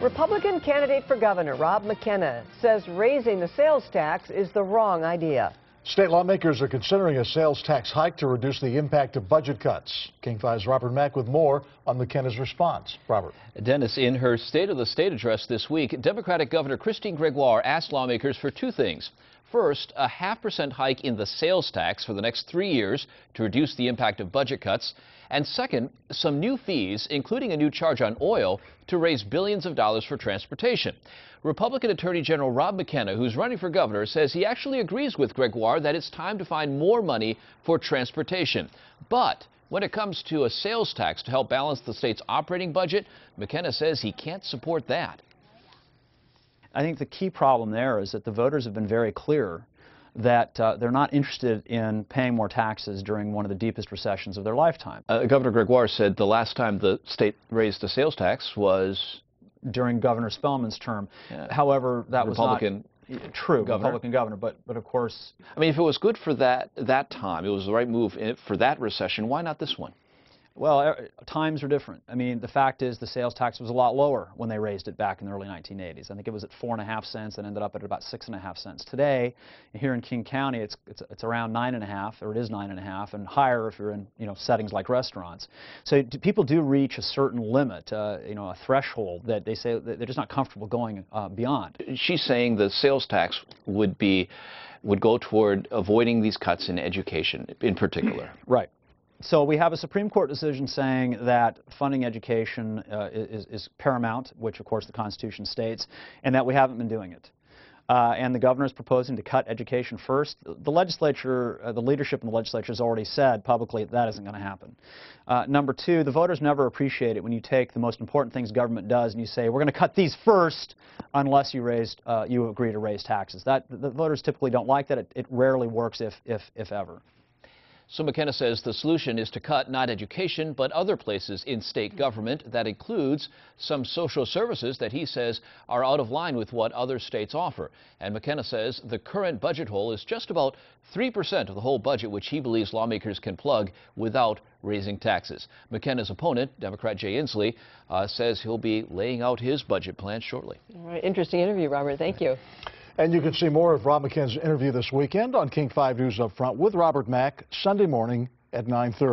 Republican candidate for governor Rob McKenna says raising the sales tax is the wrong idea. State lawmakers are considering a sales tax hike to reduce the impact of budget cuts. King 5's Robert Mack with more on McKenna's response. Robert. Dennis, in her State of the State address this week, Democratic Governor Christine Gregoire asked lawmakers for two things. First, a 0.5% hike in the sales tax for the next 3 years to reduce the impact of budget cuts. And second, some new fees, including a new charge on oil, to raise billions of dollars for transportation. Republican Attorney General Rob McKenna, who's running for governor, says he actually agrees with Gregoire that it's time to find more money for transportation. But when it comes to a sales tax to help balance the state's operating budget, McKenna says he can't support that. I think the key problem there is that the voters have been very clear that they're not interested in paying more taxes during one of the deepest recessions of their lifetime. Governor Gregoire said the last time the state raised a sales tax was during Governor Spellman's term. However, that Republican was not true, governor. Republican governor, but of course. I mean, if it was good for that time, it was the right move for that recession, why not this one? Well, times are different. I mean, the fact is the sales tax was a lot lower when they raised it back in the early 1980s. I think it was at 4.5 cents and ended up at about 6.5 cents. Today, here in King County, it's around 9.5, or it is 9.5, and higher if you're in settings like restaurants. So people do reach a certain limit, a threshold that they say that they're just not comfortable going beyond. She's saying the sales tax would go toward avoiding these cuts in education, in particular. Right. So we have a Supreme Court decision saying that funding education is paramount, which of course the Constitution states, and that we haven't been doing it. And the governor is proposing to cut education first. The legislature, the leadership in the legislature has already said publicly that isn't going to happen. Number two, the voters never appreciate it when you take the most important things government does and you say, we're going to cut these first unless you agree to raise taxes. The voters typically don't like that. It rarely works, if ever. So McKenna says the solution is to cut not education, but other places in state government. That includes some social services that he says are out of line with what other states offer. And McKenna says the current budget hole is just about 3% of the whole budget, which he believes lawmakers can plug without raising taxes. McKenna's opponent, Democrat Jay Inslee, says he'll be laying out his budget plan shortly. All right, interesting interview, Robert. Thank you. And you can see more of Rob McKenna's interview this weekend on King 5 News Up Front with Robert Mack, Sunday morning at 9:30.